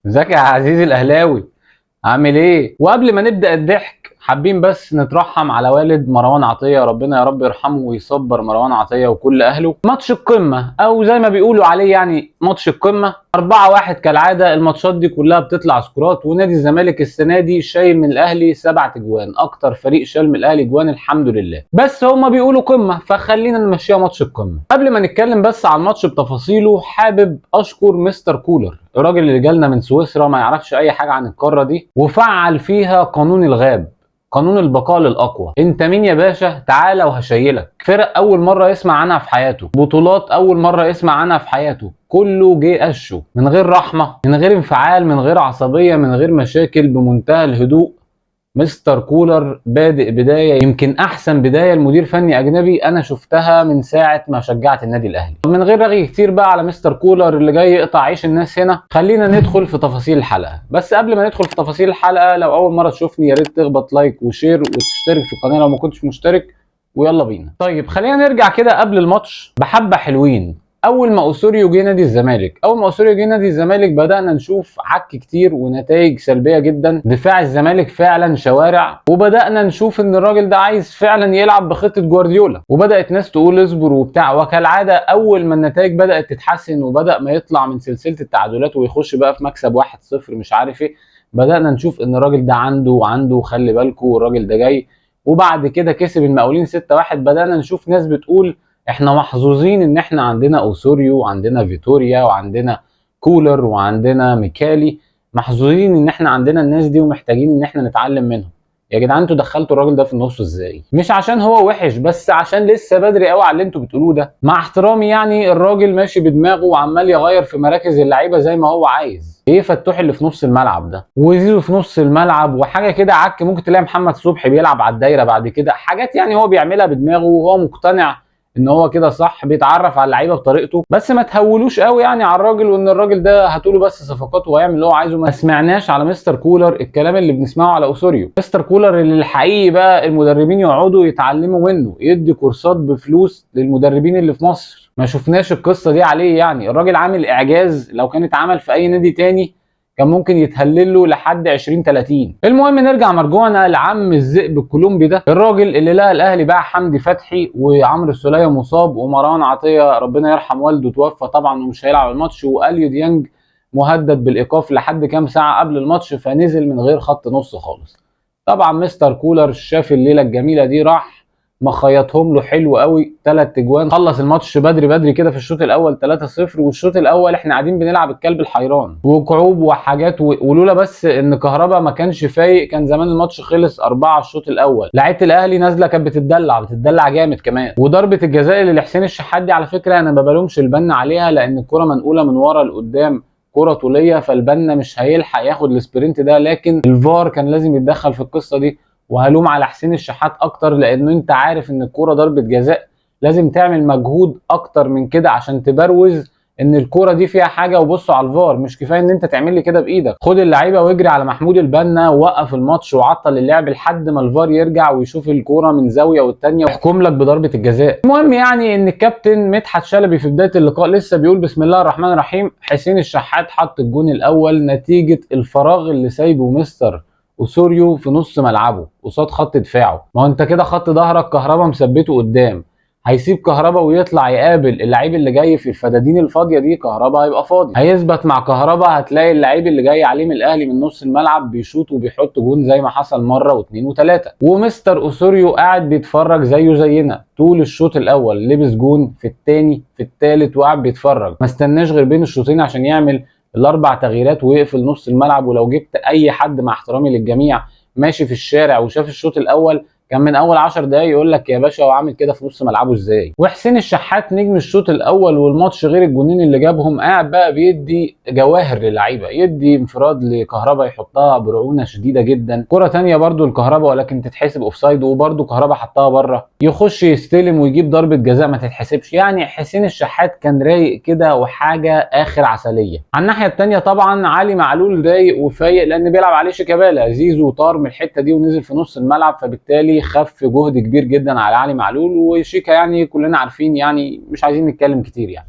ازيك يا عزيزي الاهلاوي؟ عامل ايه؟ وقبل ما نبدا الضحك حابين بس نترحم على والد مروان عطيه، ربنا يا رب يرحمه ويصبر مروان عطيه وكل اهله. ماتش القمه او زي ما بيقولوا عليه يعني ماتش القمه 4-1 كالعاده. الماتشات دي كلها بتطلع سكورات، ونادي الزمالك السنه دي شايل من الاهلي 7 اجوان، اكتر فريق شال من الاهلي اجوان الحمد لله. بس هما بيقولوا قمه فخلينا نمشيها ماتش القمه. قبل ما نتكلم بس عن الماتش بتفاصيله، حابب اشكر مستر كولر، الراجل اللي جالنا من سويسرا ما يعرفش اي حاجه عن القاره دي، وفعل فيها قانون الغاب، قانون البقاء للاقوى. انت مين يا باشا؟ تعالى وهشيلك. فرق اول مره يسمع عنها في حياته، بطولات اول مره يسمع عنها في حياته، كله جه قشه من غير رحمه، من غير انفعال، من غير عصبيه، من غير مشاكل، بمنتهى الهدوء. مستر كولر بادئ بدايه يمكن احسن بدايه لمدير فني اجنبي انا شفتها من ساعه ما شجعت النادي الاهلي. من غير رغي كتير بقى على مستر كولر اللي جاي يقطع عيش الناس هنا، خلينا ندخل في تفاصيل الحلقه. بس قبل ما ندخل في تفاصيل الحلقه، لو اول مره تشوفني يا ريت تخبط لايك وشير وتشترك في القناه لو ما كنتش مشترك، ويلا بينا. طيب خلينا نرجع كده قبل الماتش بحبه حلوين. اول ما اسوريو جه نادي الزمالك، بدانا نشوف عك كتير ونتائج سلبيه جدا. دفاع الزمالك فعلا شوارع، وبدانا نشوف ان الراجل ده عايز فعلا يلعب بخطه جوارديولا، وبدات ناس تقول اصبر وبتاع. وكالعاده اول ما النتائج بدات تتحسن وبدا ما يطلع من سلسله التعادلات ويخش بقى في مكسب 1-0 مش عارف ايه، بدانا نشوف ان الراجل ده عنده خلي بالكوا الراجل ده جاي. وبعد كده كسب المقاولين 6-1. بدانا نشوف ناس بتقول احنا محظوظين ان احنا عندنا اوسوريو وعندنا فيتوريا وعندنا كولر وعندنا ميكالي، محظوظين ان احنا عندنا الناس دي ومحتاجين ان احنا نتعلم منهم. يا جدعان انتوا دخلتوا الراجل ده في النص ازاي؟ مش عشان هو وحش، بس عشان لسه بدري قوي على اللي انتوا بتقولوه ده. مع احترامي يعني الراجل ماشي بدماغه وعمال يغير في مراكز اللعيبه زي ما هو عايز. ايه فتوح اللي في نص الملعب ده، وزيزو في نص الملعب، وحاجه كده عك. ممكن تلاقي محمد صبحي بيلعب على الدايره بعد كده، حاجات يعني هو بيعملها بدماغه وهو مقتنع ان هو كده صح، بيتعرف على اللعيبه بطريقته. بس ما تهولوش قوي يعني على الراجل، وان الراجل ده هتقوله بس صفقات وهيعمل اللي هو عايزه. ما سمعناش على مستر كولر الكلام اللي بنسمعه على اوسوريو. مستر كولر اللي الحقيقي بقى المدربين يقعدوا يتعلموا منه، يدي كورسات بفلوس للمدربين اللي في مصر. ما شفناش القصه دي عليه. يعني الراجل عامل اعجاز لو كان اتعمل في اي نادي تاني كان ممكن يتهلل له لحد 20-30. المهم نرجع مرجوعنا لعم الذئب الكولومبي ده، الراجل اللي لقى الاهلي باع حمدي فتحي وعمرو السوليه مصاب، ومروان عطيه ربنا يرحم والده توفى طبعا ومش هيلعب الماتش، واليو ديانج مهدد بالايقاف لحد كام ساعه قبل الماتش، فنزل من غير خط نص خالص. طبعا مستر كولر شاف الليله الجميله دي، راح مخيطهم له حلو قوي 3 اجوان. خلص الماتش بدري بدري كده في الشوط الاول 3-0. والشوط الاول احنا قاعدين بنلعب الكلب الحيران وكعوب وحاجات ولولا بس ان كهربا ما كانش فايق كان زمان الماتش خلص 4 الشوط الاول. لعيبه الاهلي نازله كانت بتتدلع جامد كمان. وضربه الجزاء اللي لحسين الشحات دي على فكره انا ما بلومش البنا عليها، لان الكره منقوله من ورا لقدام، كره طوليه، فالبنا مش هيلحق ياخد السبرنت ده، لكن الفار كان لازم يتدخل في القصه دي. وهلوم على حسين الشحات اكتر، لانه انت عارف ان الكوره ضربه جزاء لازم تعمل مجهود اكتر من كده عشان تبروز ان الكوره دي فيها حاجه. وبصوا على الفار، مش كفايه ان انت تعمل لي كده بايدك، خد اللعيبه واجري على محمود البنا ووقف الماتش وعطل اللعب لحد ما الفار يرجع ويشوف الكوره من زاويه والتانيه ويحكم لك بضربه الجزاء. المهم يعني ان الكابتن مدحت شلبي في بدايه اللقاء لسه بيقول بسم الله الرحمن الرحيم، حسين الشحات حط الجون الاول نتيجه الفراغ اللي سايبه مستر وسوريو في نص ملعبه قصاد خط دفاعه. ما هو انت كده خط ظهرك كهربا مثبته قدام، هيسيب كهربا ويطلع يقابل اللعيب اللي جاي في الفدادين الفاضيه دي، كهربا هيبقى فاضي، هيثبت مع كهربا، هتلاقي اللعيب اللي جاي عليه من الاهلي من نص الملعب بيشوط وبيحط جون زي ما حصل مره واثنين وثلاثه. ومستر اوسوريو قاعد بيتفرج زيه زينا طول الشوط الاول، لبس جون في الثاني في الثالث وقاعد بيتفرج، ما استناش غير بين الشوطين عشان يعمل الاربع تغييرات ويقفل نص الملعب. ولو جبت اي حد مع احترامي للجميع ماشي في الشارع وشاف الشوط الاول كان من اول 10 دقايق يقول لك يا باشا هو عامل كده في نص ملعبه ازاي. وحسين الشحات نجم الشوط الاول والماتش غير الجونين اللي جابهم، قاعد بقى بيدي جواهر للعيبه، يدي انفراد لكهربا يحطها برعونه شديده جدا، كره ثانيه برده لكهربا ولكن تتحسب اوفسايد وبرده كهربا حطها بره، يخش يستلم ويجيب ضربه جزاء ما تتحسبش. يعني حسين الشحات كان رايق كده وحاجه اخر عسليه. على الناحيه الثانيه طبعا علي معلول رايق وفايق لان بيلعب عليه شيكابالا، زيزو طار من الحته دي ونزل في نص الملعب، فبالتالي خف جهد كبير جدا على علي معلول. وشيكا يعني كلنا عارفين، يعني مش عايزين نتكلم كتير يعني.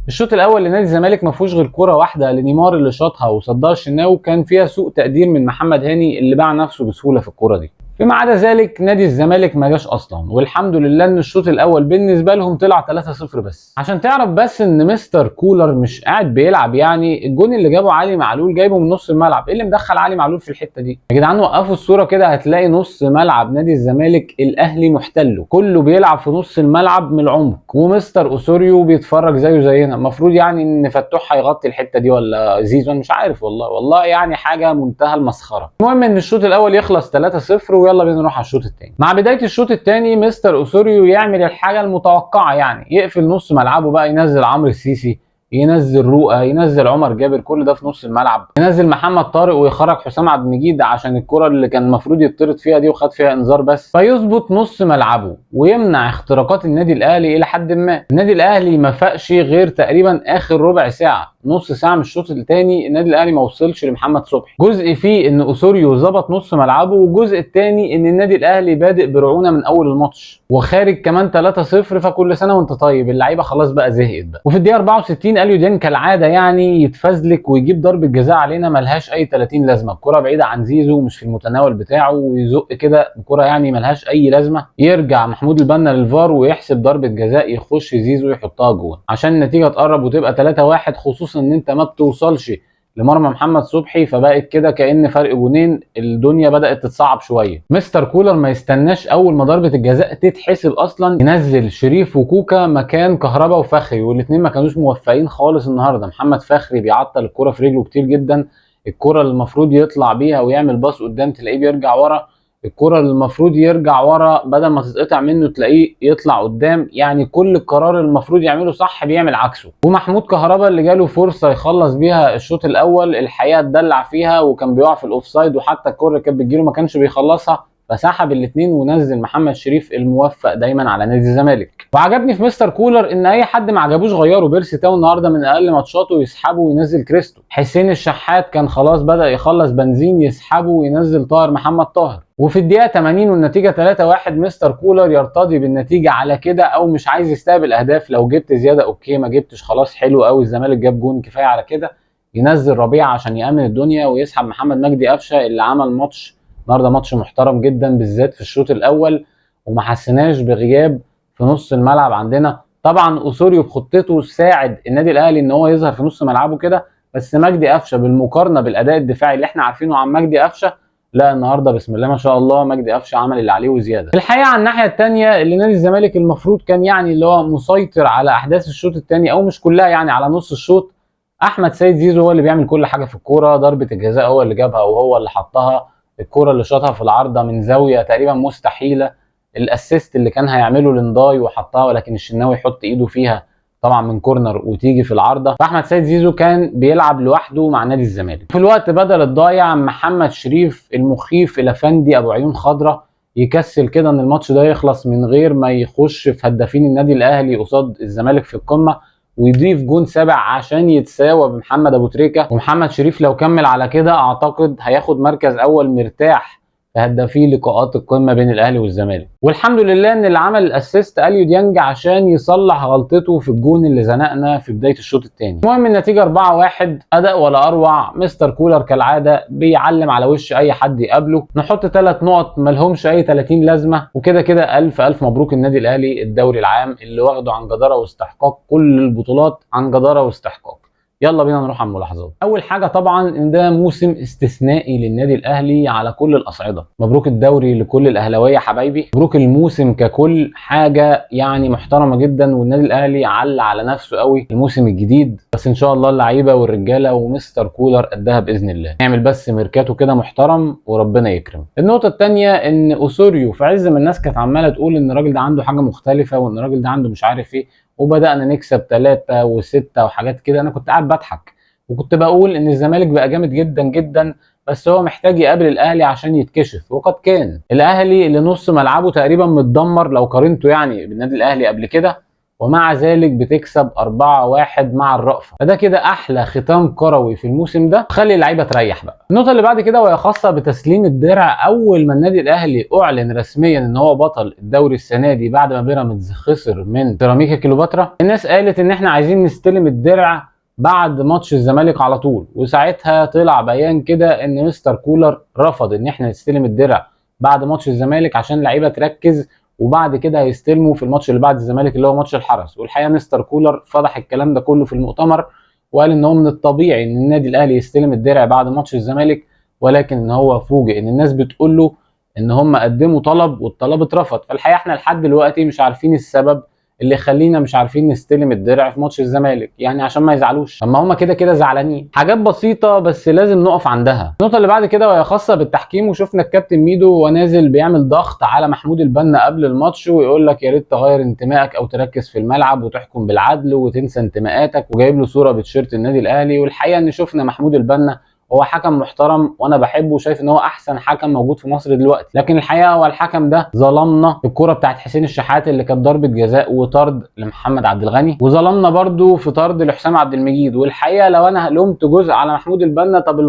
الشوط الاول لنادي الزمالك ما فيهوش غير كوره واحده لنيمار اللي شاطها وصدها الشناوي، وكان فيها سوء تقدير من محمد هاني اللي باع نفسه بسهوله في الكوره دي. فيما عدا ذلك نادي الزمالك ما جاش اصلا، والحمد لله ان الشوط الاول بالنسبه لهم طلع 3-0 بس. عشان تعرف بس ان مستر كولر مش قاعد بيلعب، يعني الجون اللي جابه علي معلول جايبه من نص الملعب. ايه اللي مدخل علي معلول في الحته دي يا جدعان؟ وقفوا الصوره كده هتلاقي نص ملعب نادي الزمالك الاهلي محتله، كله بيلعب في نص الملعب من العمق، ومستر اوسوريو بيتفرج زيه زينا. المفروض يعني ان فتوح هيغطي الحته دي ولا زيزو، مش عارف والله يعني حاجه منتهى المسخره. المهم ان الشوط الاول يخلص 3-0 ويلا بينا نروح على الشوط الثاني. مع بدايه الشوط الثاني مستر اوسوريو يعمل الحاجه المتوقعه، يعني يقفل نص ملعبه بقى، ينزل عمرو السيسي، ينزل رؤى، ينزل عمر جابر، كل ده في نص الملعب، ينزل محمد طارق ويخرج حسام عبد المجيد عشان الكره اللي كان المفروض يطرد فيها دي وخد فيها انذار بس، فيظبط نص ملعبه ويمنع اختراقات النادي الاهلي الى حد ما. النادي الاهلي ما فاقش غير تقريبا اخر ربع ساعه، نص ساعه من الشوط الثاني النادي الاهلي ما وصلش لمحمد صبحي. جزء فيه ان اوسوريو ظبط نص ملعبه، والجزء الثاني ان النادي الاهلي بادئ برعونه من اول الماتش وخارج كمان 3-0. فكل سنه وانت طيب، اللعيبه خلاص بقى زهقت بقى. وفي الدقيقه 64 اليو ديانج كالعاده يعني يتفزلك ويجيب ضربه جزاء علينا ملهاش اي 30 لازمه، الكره بعيده عن زيزو مش في المتناول بتاعه، ويزق كده الكره يعني ملهاش اي لازمه. يرجع محمود البنا للفار ويحسب ضربه جزاء، يخش زيزو يحطها جوه عشان النتيجه تقرب وتبقى 3-1، خصوصا ان انت ما بتوصلش لمرمى محمد صبحي، فبقت كده كأن فرق جونين، الدنيا بدأت تتصعب شويه. مستر كولر ما يستناش اول ما ضربه الجزاء تتحسب اصلا ينزل شريف وكوكا مكان كهربا وفخري، والاثنين ما كانوش موفقين خالص النهارده. محمد فخري بيعطل الكره في رجله كتير جدا، الكره اللي المفروض يطلع بيها ويعمل باص قدام تلاقيه بيرجع ورا، الكره اللي المفروض يرجع ورا بدل ما تتقطع منه تلاقيه يطلع قدام، يعني كل القرار المفروض يعمله صح بيعمل عكسه. ومحمود كهربا اللي جاله فرصه يخلص بيها الشوط الاول الحقيقه اتدلع فيها وكان بيقع في الاوفسايد، وحتى الكره اللي كانت بتجيله ما كانش بيخلصها، فسحب الاثنين ونزل محمد شريف الموفق دايما على نادي الزمالك. وعجبني في مستر كولر ان اي حد ما عجبوش غيره، بيرسي تاو النهارده من اقل ماتشاته يسحبه وينزل كريستو، حسين الشحات كان خلاص بدا يخلص بنزين يسحبه وينزل طاهر محمد طاهر. وفي الدقيقه 80 والنتيجه 3-1 مستر كولر يرتضي بالنتيجه على كده، او مش عايز يستقبل اهداف، لو جبت زياده اوكي، ما جبتش خلاص حلو قوي، الزمالك جاب جون كفايه على كده. ينزل ربيعه عشان يامن الدنيا ويسحب محمد مجدي قفشه اللي عمل ماتش النهارده ماتش محترم جدا بالذات في الشوط الاول، وما حسيناش بغياب في نص الملعب عندنا. طبعا اوسوريو بخطته ساعد النادي الاهلي ان هو يظهر في نص ملعبه كده، بس مجدي قفشه بالمقارنه بالاداء الدفاعي اللي احنا عارفينه عن مجدي قفشه، لا النهارده بسم الله ما شاء الله مجدي قفشه عمل اللي عليه وزياده. الحقيقه على الناحيه الثانيه اللي نادي الزمالك المفروض كان يعني اللي هو مسيطر على احداث الشوط الثاني او مش كلها، يعني على نص الشوط، احمد سيد زيزو هو اللي بيعمل كل حاجه في الكوره، ضربه الجزاء هو اللي جابها وهو اللي حطها، الكوره اللي شاطها في العارضه من زاويه تقريبا مستحيله، الاسيست اللي كان هيعمله لنداي وحطها ولكن الشناوي يحط ايده فيها طبعا من كورنر وتيجي في العارضه. فاحمد سيد زيزو كان بيلعب لوحده مع نادي الزمالك. في الوقت بدل الضايع محمد شريف المخيف الافندي ابو عيون خضراء يكسل كده ان الماتش ده يخلص من غير ما يخش في هدافين النادي الاهلي قصاد الزمالك في القمه، ويضيف جون سابع عشان يتساوى بمحمد ابو تريكه. ومحمد شريف لو كمل على كده اعتقد هياخد مركز اول مرتاح في هدافي لقاءات القمه بين الاهلي والزمالك. والحمد لله ان اللي عمل الاسيست اليو ديانج عشان يصلح غلطته في الجون اللي زنقنا في بدايه الشوط الثاني. المهم النتيجه 4-1، اداء ولا اروع. مستر كولر كالعاده بيعلم على وش اي حد يقابله، نحط 3 نقط مالهمش اي 30 لازمه، وكده كده الف الف مبروك النادي الاهلي الدوري العام اللي واخده عن جداره واستحقاق، كل البطولات عن جداره واستحقاق. يلا بينا نروح على الملاحظات. اول حاجه طبعا ان ده موسم استثنائي للنادي الاهلي على كل الاصعده، مبروك الدوري لكل الاهلاويه حبايبي، مبروك الموسم ككل، حاجه يعني محترمه جدا، والنادي الاهلي على نفسه قوي الموسم الجديد، بس ان شاء الله اللعيبه والرجاله ومستر كولر قدها باذن الله، نعمل بس ميركاتو كده محترم وربنا يكرم. النقطه الثانيه ان اوسوريو في عز ما الناس كانت عماله تقول ان الراجل ده عنده حاجه مختلفه وان الراجل ده عنده مش عارف ايه، وبدأنا نكسب 3 و6 وحاجات كده، انا كنت قاعد بضحك وكنت بقول ان الزمالك بقى جامد جدا جدا، بس هو محتاج يقابل الاهلي عشان يتكشف، وقد كان. الاهلي اللي نص ملعبه تقريبا متدمر لو قارنته يعني بالنادي الاهلي قبل كده، ومع ذلك بتكسب 4-1 مع الرأفة. فده كده احلى ختام كروي في الموسم ده، خلي اللعيبه تريح بقى. النقطه اللي بعد كده وهي خاصه بتسليم الدرع. اول ما النادي الاهلي اعلن رسميا ان هو بطل الدوري السنه دي بعد ما بيراميدز خسر من سيراميكا كليوباترا، الناس قالت ان احنا عايزين نستلم الدرع بعد ماتش الزمالك على طول. وساعتها طلع بيان كده ان مستر كولر رفض ان احنا نستلم الدرع بعد ماتش الزمالك عشان اللعيبه تركز، وبعد كده هيستلموا في الماتش اللي بعد الزمالك اللي هو ماتش الحرس. والحقيقه مستر كولر فضح الكلام ده كله في المؤتمر، وقال ان هو من الطبيعي ان النادي الاهلي يستلم الدرع بعد ماتش الزمالك، ولكن ان هو فوجئ ان الناس بتقول له ان هم قدموا طلب والطلب اترفض. فالحقيقه احنا لحد دلوقتي مش عارفين السبب اللي يخلينا مش عارفين نستلم الدرع في ماتش الزمالك، يعني عشان ما يزعلوش، اما هم كده كده زعلانين. حاجات بسيطه بس لازم نقف عندها. النقطه اللي بعد كده وهي خاصه بالتحكيم، وشفنا الكابتن ميدو وهو نازل بيعمل ضغط على محمود البنا قبل الماتش ويقول لك يا ريت تغير انتمائك او تركز في الملعب وتحكم بالعدل وتنسى انتماءاتك، وجايب له صوره بتيشيرت النادي الاهلي. والحقيقه ان شفنا محمود البنا هو حكم محترم وانا بحبه وشايف ان هو احسن حكم موجود في مصر دلوقتي، لكن الحقيقه هو الحكم ده ظلمنا في الكوره بتاعت حسين الشحات اللي كانت ضربه جزاء وطرد لمحمد عبد الغني، وظلمنا برده في طرد لحسام عبد المجيد. والحقيقه لو انا لومت جزء على محمود البنا، طب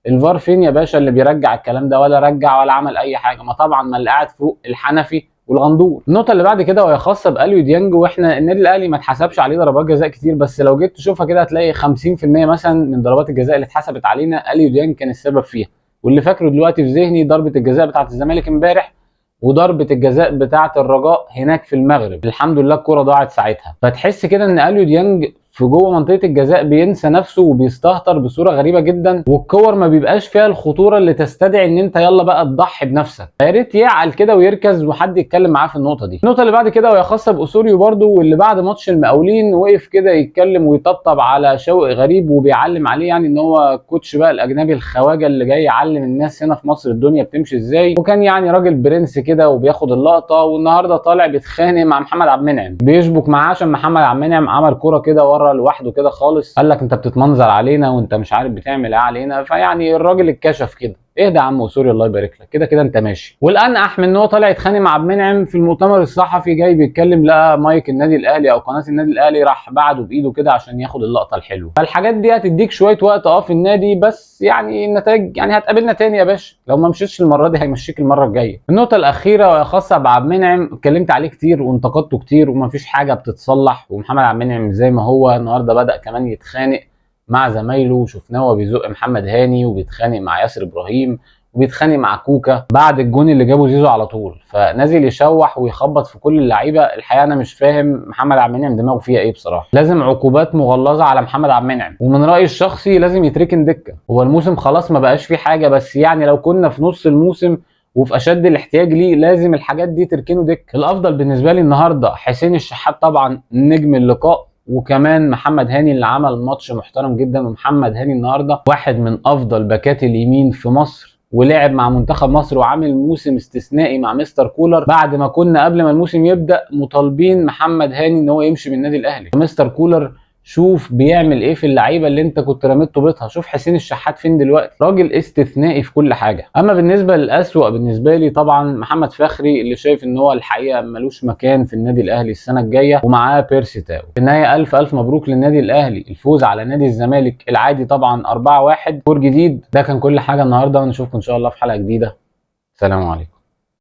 الفار فين يا باشا اللي بيرجع الكلام ده؟ ولا رجع ولا عمل اي حاجه. ما طبعا ما اللي قاعد فوق الحنفي والغندور. النقطه اللي بعد كده وهي خاصه باليو ديانج، واحنا النادي الاهلي ما اتحسبش عليه ضربات جزاء كتير، بس لو جيت تشوفها كده هتلاقي 50% مثلا من ضربات الجزاء اللي اتحسبت علينا اليو ديانج كان السبب فيها. واللي فاكره دلوقتي في ذهني ضربه الجزاء بتاعه الزمالك امبارح وضربه الجزاء بتاعه الرجاء هناك في المغرب، الحمد لله الكره ضاعت ساعتها. فتحس كده ان اليو ديانج في جوه منطقه الجزاء بينسى نفسه وبيستهتر بصوره غريبه جدا، والكور ما بيبقاش فيها الخطوره اللي تستدعي ان انت يلا بقى تضحي بنفسك. يا ريت يعقل كده ويركز وحد يتكلم معاه في النقطه دي. النقطه اللي بعد كده وهي خاصه باسوريو برده، واللي بعد ماتش المقاولين وقف كده يتكلم ويطبطب على شوقي غريب وبيعلم عليه، يعني ان هو كوتش بقى الاجنبي الخواجه اللي جاي يعلم الناس هنا في مصر الدنيا بتمشي ازاي، وكان يعني راجل برنس كده وبياخد اللقطه. والنهارده طالع بيتخانق مع محمد عبد المنعم، بيشبك معاه عشان محمد عبد المنعم عمل كوره كده ورا لوحده كده خالص، قال لك انت بتتمنظر علينا وانت مش عارف بتعمل ايه علينا. فيعني الراجل اتكشف كده. اهدى يا عم سوري الله يبارك لك، كده كده انت ماشي. والانقح من ان هو طالع يتخانق مع عبد المنعم في المؤتمر الصحفي جاي بيتكلم، لقى مايك النادي الاهلي او قناه النادي الاهلي راح بعده بايده كده عشان ياخد اللقطه الحلوه. فالحاجات دي هتديك شويه وقت في النادي، بس يعني النتائج يعني هتقابلنا تاني يا باشا، لو ما مشيتش المره دي هيمشيك المره الجايه. النقطه الاخيره وهي خاصه بعبد المنعم، اتكلمت عليه كتير وانتقدته كتير ومفيش حاجه بتتصلح، ومحمد عبد المنعم زي ما هو النهارده بدا كمان يتخانق مع زمايله، وشفناه وهو بيزق محمد هاني وبيتخانق مع ياسر ابراهيم وبيتخانق مع كوكا بعد الجون اللي جابه زيزو على طول. فنازل يشوح ويخبط في كل اللعيبه. الحقيقه انا مش فاهم محمد عبد المنعم دماغه فيها ايه بصراحه. لازم عقوبات مغلظه على محمد عبد المنعم، ومن رايي الشخصي لازم يتركن دكه. هو الموسم خلاص ما بقاش فيه حاجه، بس يعني لو كنا في نص الموسم وفي اشد الاحتياج ليه لازم الحاجات دي تركنه دكه. الافضل بالنسبه لي النهارده حسين الشحات طبعا نجم اللقاء، وكمان محمد هاني اللي عمل ماتش محترم جدا. ومحمد هاني النهارده واحد من افضل باكات اليمين في مصر، ولعب مع منتخب مصر وعامل موسم استثنائي مع مستر كولر، بعد ما كنا قبل ما الموسم يبدا مطالبين محمد هاني ان هو يمشي من النادي الاهلي. مستر كولر شوف بيعمل ايه في اللعيبه اللي انت كنت رميت طوبتها. شوف حسين الشحات فين دلوقتي، راجل استثنائي في كل حاجه. اما بالنسبه للاسوأ بالنسبه لي طبعا محمد فخري، اللي شايف ان هو الحقيقه ملوش مكان في النادي الاهلي السنه الجايه، ومعاه بيرسي تاو. في النهايه الف مبروك للنادي الاهلي الفوز على نادي الزمالك العادي طبعا 4-1 سكور جديد. ده كان كل حاجه النهارده، ونشوفكم ان شاء الله في حلقه جديده. سلام عليكم.